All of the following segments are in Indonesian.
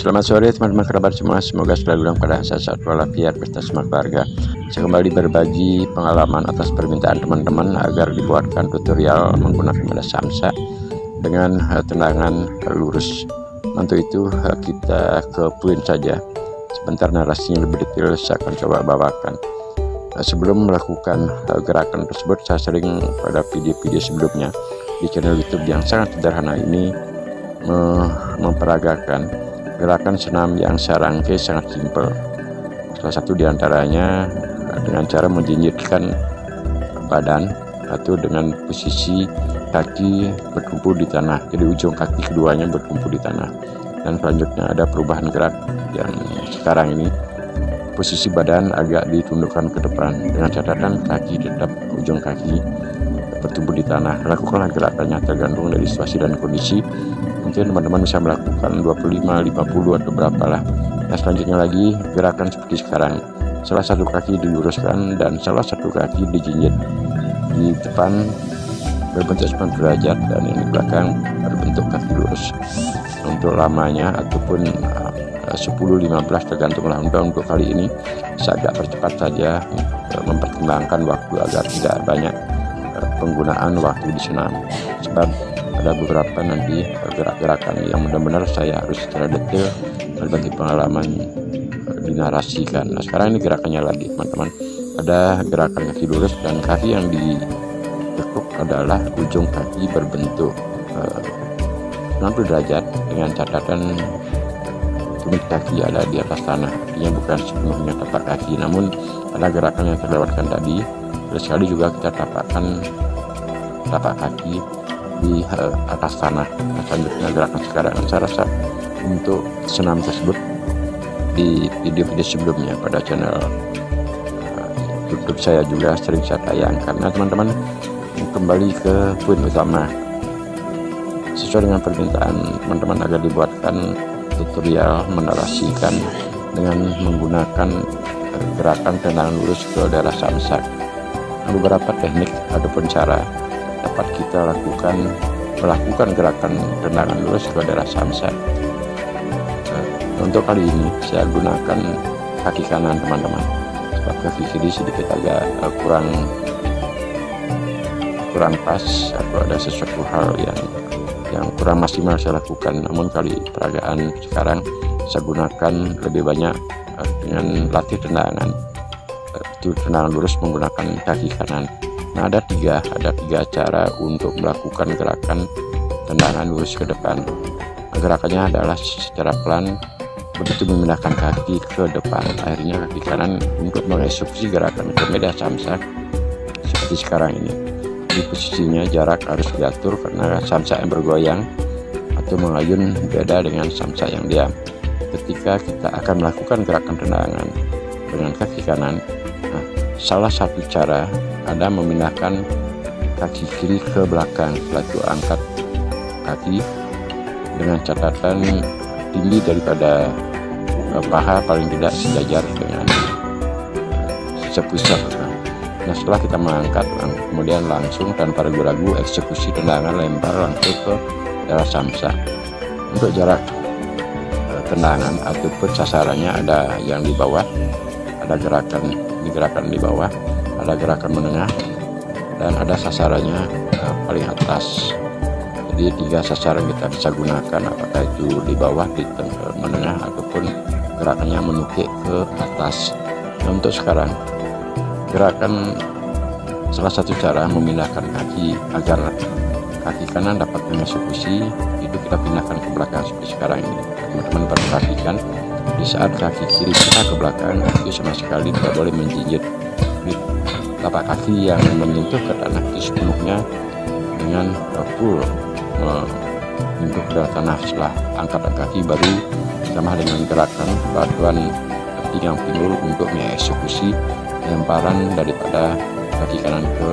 Selamat sore teman-teman kerabat semua, semoga selalu dalam keadaan sehat walafiat beserta semua keluarga. Saya kembali berbagi pengalaman atas permintaan teman-teman agar dibuatkan tutorial menggunakan media samsa dengan tendangan lurus. Untuk itu kita ke poin saja. Sebentar narasinya lebih detail saya akan coba bawakan. Sebelum melakukan gerakan tersebut, saya sering pada video-video sebelumnya di channel YouTube yang sangat sederhana ini memperagakan gerakan senam yang saya rangkai sangat simpel. Salah satu diantaranya dengan cara menjinjitkan badan atau dengan posisi kaki bertumpu di tanah, jadi ujung kaki keduanya bertumpu di tanah. Dan selanjutnya ada perubahan gerak yang sekarang ini posisi badan agak ditundukkan ke depan dengan catatan kaki tetap ujung kaki bertumpu di tanah. Lakukanlah gerakannya tergantung dari situasi dan kondisi. Mungkin teman-teman bisa melakukan 25, 50 atau berapalah. Nah, selanjutnya lagi gerakan seperti sekarang. Salah satu kaki diluruskan dan salah satu kaki dijinjit di depan berbentuk 90 derajat dan yang di belakang berbentuk kaki lurus. Untuk lamanya ataupun 10-15 tergantunglah. Untuk kali ini saya agak percepat saja, mempertimbangkan waktu agar tidak banyak penggunaan waktu di senam, sebab ada beberapa nanti gerak-gerakan yang benar-benar saya harus secara detail berbagi pengalaman dinarasikan. Nah, sekarang ini gerakannya lagi teman-teman, ada gerakan kaki lurus dan kaki yang ditekuk adalah ujung kaki berbentuk 90 derajat dengan catatan tumit kaki ada di atas tanah, artinya bukan sepenuhnya tapak kaki, namun ada gerakan yang terlewatkan tadi. Sekali juga kita tapakkan tapak kaki di atas tanah. Nah, selanjutnya gerakan sekarang saya rasa untuk senam tersebut di video-video sebelumnya pada channel YouTube saya juga sering saya tayangkan. Nah teman-teman, kembali ke poin utama. Sesuai dengan permintaan teman-teman agar dibuatkan tutorial menarasikan dengan menggunakan gerakan tendangan lurus ke daerah samsak. Beberapa teknik ataupun cara dapat kita melakukan gerakan tendangan lurus ke daerah samsak. Untuk kali ini saya gunakan kaki kanan teman-teman, sebab kaki kiri sedikit agak kurang pas atau ada sesuatu hal yang kurang maksimal saya lakukan. Namun kali peragaan sekarang saya gunakan lebih banyak dengan latih tendangan lurus menggunakan kaki kanan. Nah, ada tiga cara untuk melakukan gerakan tendangan lurus ke depan. Gerakannya adalah secara pelan, begitu memindahkan kaki ke depan, akhirnya kaki kanan untuk mengeksekusi gerakan ke media samsak seperti sekarang ini. Di posisinya jarak harus diatur karena samsak yang bergoyang atau mengayun beda dengan samsak yang diam. Ketika kita akan melakukan gerakan tendangan dengan kaki kanan, salah satu cara ada memindahkan kaki kiri ke belakang. Setelah itu angkat kaki dengan catatan tinggi daripada paha paling tidak sejajar dengan sepusat. Nah, setelah kita mengangkat, kemudian langsung tanpa ragu-ragu eksekusi tendangan lempar langsung ke daerah samsak. Untuk jarak tendangan ataupun sasarannya ada yang di bawah, ada gerakan di bawah, ada gerakan menengah, dan ada sasarannya paling atas. Jadi 3 sasaran kita bisa gunakan, apakah itu di bawah, di menengah, ataupun gerakannya menukik ke atas. Nah, untuk sekarang gerakan salah satu cara memindahkan kaki agar kaki kanan dapat mengeksekusi itu kita pindahkan ke belakang seperti sekarang ini. Teman-teman perhatikan, di saat kaki kiri kita ke belakang itu sama sekali tidak boleh menjinjit. Tapak kaki yang menyentuh ke tanah itu sepenuhnya dengan full menyentuh ke tanah. Setelah angkat kaki baru sama dengan gerakan bantuan pinggang pinggul untuk mengeksekusi lemparan daripada kaki kanan ke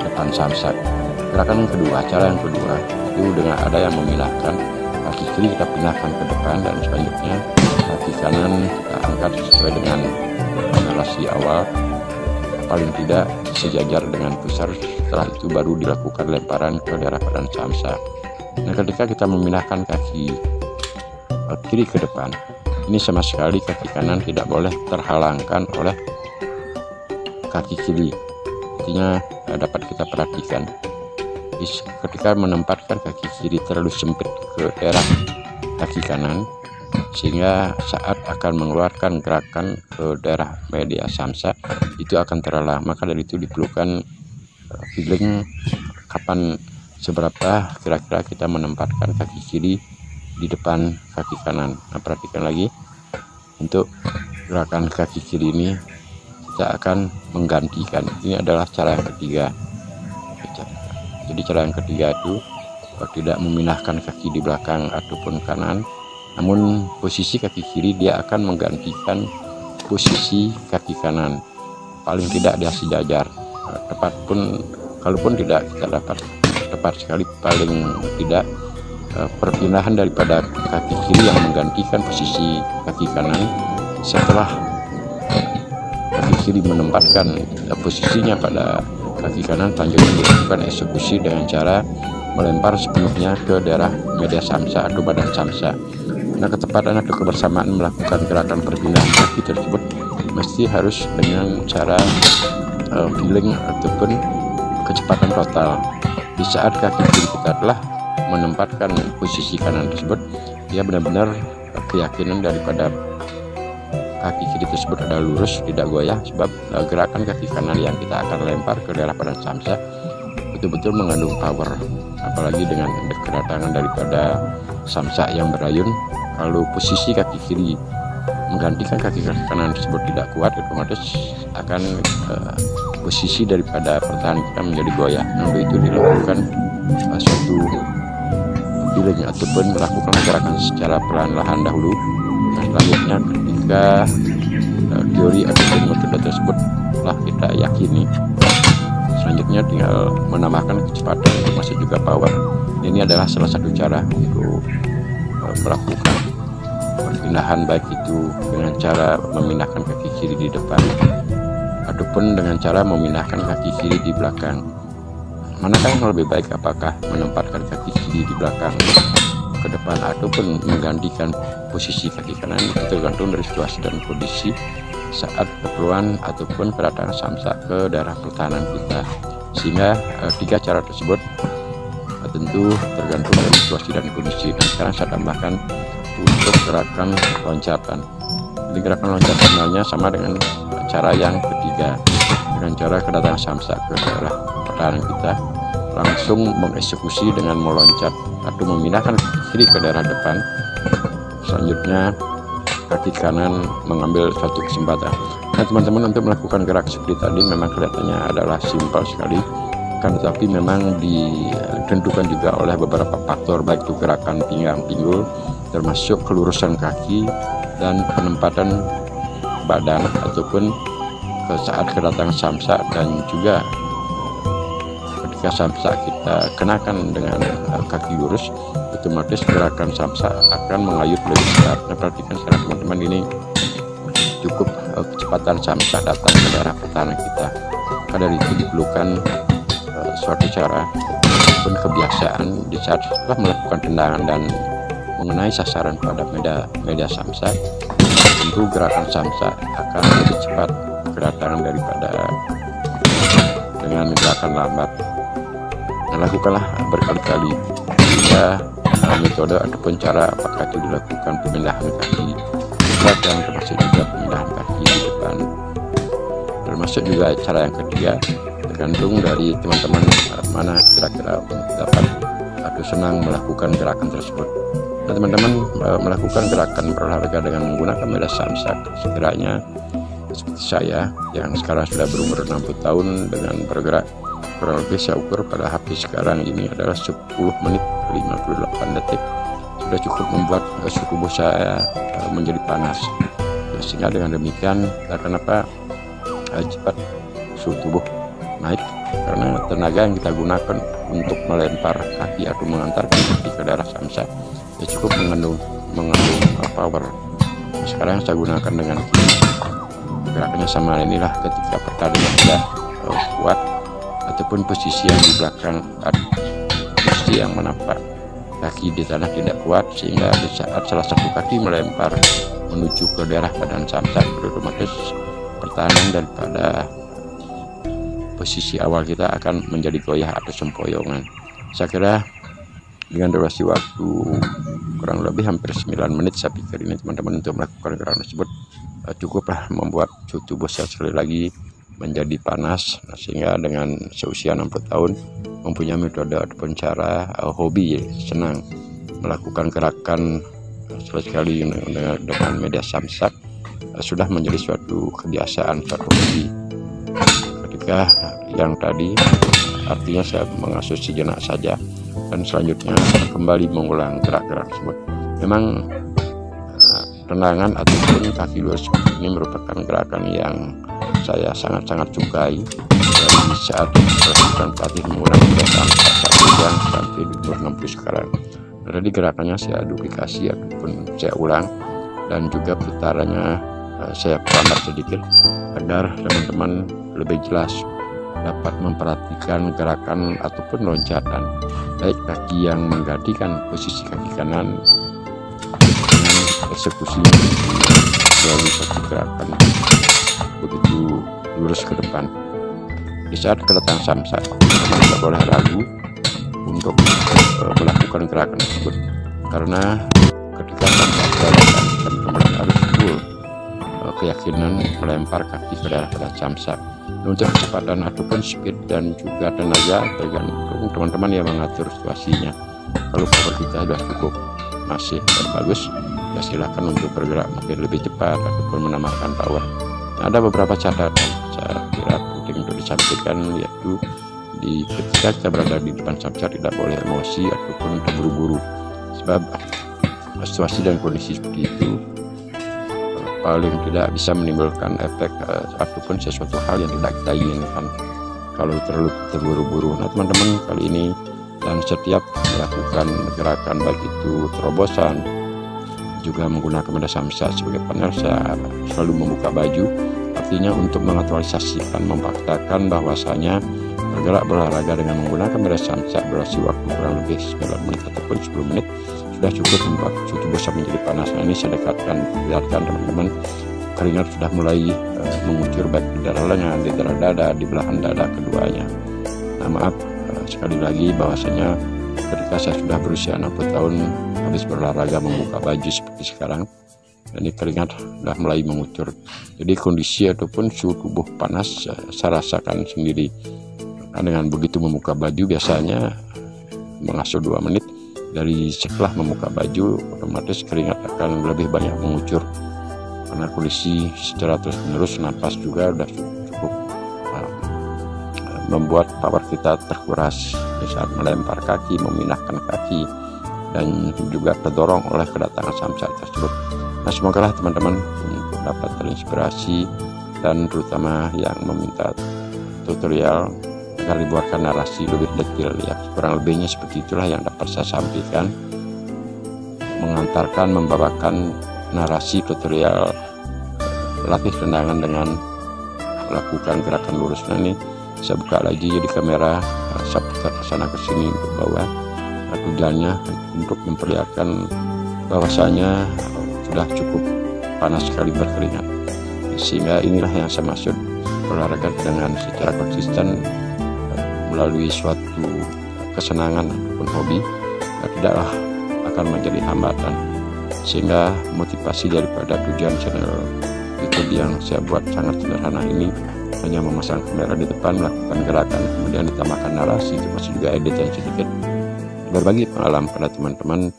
depan samsak. Gerakan yang kedua, cara yang kedua itu dengan ada yang memindahkan kaki kiri kita pindahkan ke depan, dan selanjutnya kaki kanan kita angkat sesuai dengan narasi awal, paling tidak sejajar dengan pusar. Setelah itu baru dilakukan lemparan ke daerah badan samsak. Nah, ketika kita memindahkan kaki kiri ke depan. Ini sama sekali kaki kanan tidak boleh terhalangkan oleh kaki kiri. Artinya dapat kita perhatikan ketika menempatkan kaki kiri terlalu sempit ke daerah kaki kanan, sehingga saat akan mengeluarkan gerakan ke daerah media samsa itu akan terhalang. Maka dari itu diperlukan feeling kapan seberapa kira-kira kita menempatkan kaki kiri di depan kaki kanan. Nah, perhatikan lagi, untuk gerakan kaki kiri ini kita akan menggantikan. Ini adalah cara yang ketiga. Jadi cara yang ketiga itu tidak memindahkan kaki di belakang ataupun kanan, namun posisi kaki kiri dia akan menggantikan posisi kaki kanan, paling tidak dia sejajar. Tepat pun, kalaupun tidak kita dapat tepat sekali, paling tidak perpindahan daripada kaki kiri yang menggantikan posisi kaki kanan setelah kaki kiri menempatkan posisinya pada kaki kanan, selanjutnya dilakukan eksekusi dengan cara melempar sepenuhnya ke daerah media samsa atau badan samsa. Nah, ketepatan atau kebersamaan melakukan gerakan perpindahan kaki tersebut mesti harus dengan cara feeling ataupun kecepatan total. Di saat kaki kiri kita telah menempatkan posisi kanan tersebut, dia benar-benar keyakinan daripada kaki kiri tersebut adalah lurus, tidak goyah, sebab gerakan kaki kanan yang kita akan lempar ke daerah badan samsa betul-betul mengandung power. Apalagi dengan kedatangan daripada samsa yang berayun, kalau posisi kaki kiri menggantikan kaki kanan tersebut tidak kuat, otomatis akan posisi daripada pertahanan kita menjadi goyah. Nah, untuk itu dilakukan suatu feeling ataupun melakukan gerakan secara perlahan-lahan dahulu. Nah, selanjutnya ketika teori ataupun metode tersebut telah kita yakini, selanjutnya tinggal menambahkan kecepatan termasuk juga power. Ini adalah salah satu cara untuk melakukan perpindahan, baik itu dengan cara memindahkan kaki kiri di depan ataupun dengan cara memindahkan kaki kiri di belakang. Manakah yang lebih baik, apakah menempatkan kaki kiri di belakang ke depan ataupun menggantikan posisi kaki kanan? Itu tergantung dari situasi dan kondisi saat keperluan ataupun kedatangan samsa ke daerah pertahanan kita. Sehingga tiga cara tersebut tentu tergantung dari situasi dan kondisi. Dan sekarang saya tambahkan untuk gerakan loncatan. Jadi gerakan loncat sebenarnya sama dengan cara yang ketiga, dengan cara kedatangan samsa ke daerah pertahanan kita, langsung mengeksekusi dengan meloncat atau memindahkan kaki kiri ke daerah depan. Selanjutnya kaki kanan mengambil suatu kesempatan. Nah, teman-teman, untuk melakukan gerak seperti tadi memang kelihatannya adalah simpel sekali, kan, tetapi memang ditentukan juga oleh beberapa faktor, baik itu gerakan pinggang pinggul, termasuk kelurusan kaki dan penempatan badan ataupun ke saat kedatangan samsa, dan juga ketika samsa kita kenakan dengan kaki lurus, otomatis gerakan samsa akan mengayut lebih cepat. Nah, perhatikan sekarang teman-teman, ini cukup kecepatan samsa datang ke daerah pertahanan kita. Maka dari itu diperlukan suatu cara pun kebiasaan di saat setelah melakukan tendangan dan mengenai sasaran pada media samsa, tentu gerakan samsa akan lebih cepat kedatangan daripada dengan gerakan lambat. Nah, lakukanlah berkali-kali hingga metode ataupun cara apakah itu dilakukan pemindahan kaki belakang, termasuk juga pemindahan kaki di depan, termasuk juga cara yang ketiga, tergantung dari teman-teman mana kira-kira dapat atau senang melakukan gerakan tersebut. Nah, teman-teman melakukan gerakan berolahraga dengan menggunakan media samsa, sekiranya seperti saya yang sekarang sudah berumur 60 tahun dengan bergerak kurang lebih saya ukur pada HP sekarang ini adalah 10 menit 58 detik, sudah cukup membuat suhu tubuh saya menjadi panas. Sehingga dengan demikian, kenapa cepat suhu tubuh naik, karena tenaga yang kita gunakan untuk melempar kaki atau mengantarkan kaki ke daerah samsa ya cukup mengandung power. Sekarang saya gunakan dengan kiri, gerakannya sama. Inilah ketika pertandingan sudah kuat ataupun posisi yang di belakang, posisi yang menampak kaki di tanah tidak kuat, sehingga di saat salah satu kaki melempar menuju ke daerah badan samsak, otomatis pertahanan daripada posisi awal kita akan menjadi goyah atau sempoyongan. Saya kira dengan durasi waktu kurang lebih hampir 9 menit, saya pikir ini teman-teman untuk melakukan gerakan tersebut cukuplah membuat suhu tubuh saya sekali lagi menjadi panas. Sehingga dengan seusia 60 tahun mempunyai metode ataupun cara hobi, senang melakukan gerakan sekali dengan media samsak, sudah menjadi suatu kebiasaan, suatu hobi. Ketika yang tadi artinya saya mengasuh sejenak saja dan selanjutnya kembali mengulang gerak-gerak tersebut. Memang tendangan ataupun kaki lurus ini merupakan gerakan yang saya sangat-sangat sukai dari saat melakukan pelatih menggunakan gerakan yang sampai di umur 60 sekarang. Jadi gerakannya saya duplikasi ataupun saya ulang, dan juga putarannya saya perlambat sedikit agar teman-teman lebih jelas dapat memperhatikan gerakan ataupun loncatan, baik kaki yang menggantikan posisi kaki kanan dengan eksekusinya melalui satu gerakan begitu lurus ke depan. Di saat kedatangan samsak, teman tidak boleh ragu untuk melakukan gerakan tersebut, karena ketika samsak datang, teman-teman harus full keyakinan melempar kaki ke daerah pada samsak. Untuk kecepatan ataupun speed dan juga tenaga tergantung teman-teman yang mengatur situasinya. Kalau power kita sudah cukup masih bagus, ya silakan untuk bergerak mungkin lebih cepat ataupun menambahkan power. Ada beberapa catatan saya kira penting untuk disampaikan, yaitu ketika kita berada di depan samsak tidak boleh emosi ataupun terburu-buru, sebab situasi dan kondisi seperti itu paling tidak bisa menimbulkan efek ataupun sesuatu hal yang tidak kita inginkan kalau terlalu terburu-buru. Nah teman-teman, kali ini dan setiap melakukan gerakan baik itu terobosan juga menggunakan media samsak sebagai partner, saya selalu membuka baju, artinya untuk mengaktualisasikan, memfaktakan bahwasanya bergerak berolahraga dengan menggunakan media samsak durasi waktu kurang lebih 9 menit ataupun 10 menit sudah cukup membuat suhu tubuh saya menjadi panas. Nah ini saya dekatkan, lihatkan teman-teman, keringat sudah mulai mengucur baik di daerah lengan, di daerah dada, di belahan dada keduanya. Nah maaf sekali lagi bahwasanya ketika saya sudah berusia 60 tahun habis berolahraga membuka baju seperti sekarang, ini keringat sudah mulai mengucur. Jadi kondisi ataupun suhu tubuh panas saya rasakan sendiri. Nah, dengan begitu membuka baju biasanya mengasuh 2 menit. Dari setelah membuka baju, otomatis keringat akan lebih banyak mengucur karena kondisi secara terus-menerus napas juga sudah cukup membuat power kita terkuras di saat melempar kaki, memindahkan kaki, dan juga terdorong oleh kedatangan samsak tersebut. Nah semoga teman-teman untuk dapat terinspirasi, dan terutama yang meminta tutorial agar dibuatkan narasi lebih detail, ya kurang lebihnya seperti itulah yang dapat saya sampaikan, mengantarkan, membawakan narasi tutorial latih tendangan dengan melakukan gerakan lurus. Nah ini saya buka lagi di kamera, saya putar ke sana ke sini ke bawah, tujuannya untuk memperlihatkan bahwasanya sudah cukup panas sekali berkeringat, sehingga inilah yang saya maksud olahraga dengan secara konsisten melalui suatu kesenangan ataupun hobi, tidaklah akan menjadi hambatan, sehingga motivasi daripada tujuan channel YouTube yang saya buat sangat sederhana ini hanya memasang kamera di depan, melakukan gerakan, kemudian ditambahkan narasi, termasuk juga editan sedikit, berbagi pengalaman pada teman-teman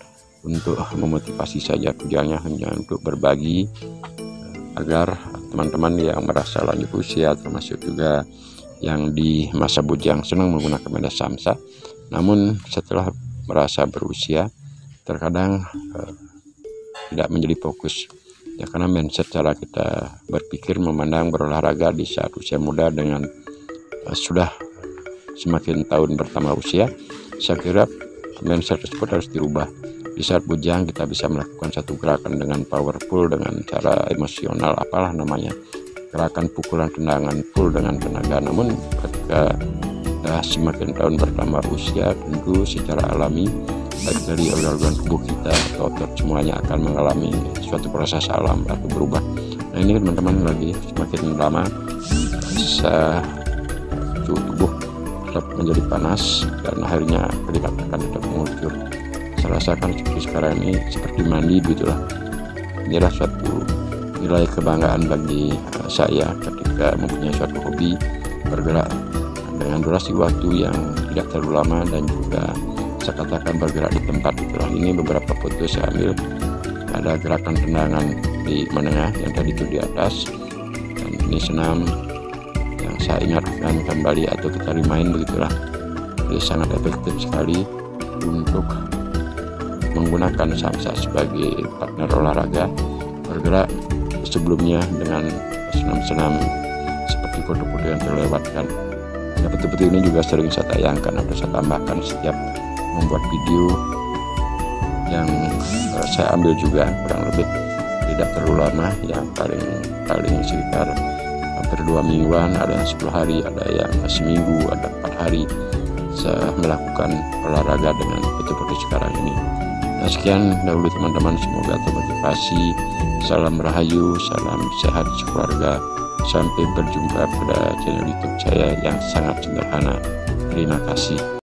untuk memotivasi saja. Tujuannya hanya untuk berbagi agar teman-teman yang merasa lanjut usia, termasuk juga yang di masa bujang senang menggunakan media samsak, namun setelah merasa berusia terkadang tidak menjadi fokus, ya karena mindset cara kita berpikir memandang berolahraga di saat usia muda dengan sudah semakin tahun bertambah usia, saya kira mindset tersebut harus dirubah. Di saat bujang kita bisa melakukan satu gerakan dengan powerful, dengan cara emosional, apalah namanya, gerakan pukulan tendangan full dengan tenaga. Namun ketika semakin tahun bertambah usia, tentu secara alami baik dari organ tubuh kita atau otot semuanya akan mengalami suatu proses alam atau berubah. Nah ini teman-teman lagi semakin lama suhu tubuh tetap menjadi panas dan akhirnya keringat akan tetap mengucur. Saya rasakan seperti sekarang ini seperti mandi begitulah. Inilah suatu nilai kebanggaan bagi saya ketika mempunyai suatu hobi bergerak dengan durasi waktu yang tidak terlalu lama dan juga saya katakan bergerak di tempat itulah. Ini beberapa foto saya ambil, ada gerakan tendangan di menengah yang tadi itu di atas, dan ini senam yang saya ingatkan kembali atau kita remind begitulah. Jadi sangat efektif sekali untuk menggunakan samsa sebagai partner olahraga bergerak sebelumnya dengan senam-senam seperti foto-foto yang terlewatkan. Nah, foto-foto ini juga sering saya tayangkan atau saya tambahkan setiap membuat video yang saya ambil juga kurang lebih tidak terlalu lama, yang paling sekitar hampir 2 mingguan, ada yang 10 hari, ada yang seminggu, ada 4 hari saya melakukan olahraga dengan foto-foto sekarang ini. Nah, sekian dahulu teman-teman, semoga termotivasi. Salam rahayu, salam sehat sekeluarga. Sampai berjumpa pada channel YouTube saya yang sangat sederhana. Terima kasih.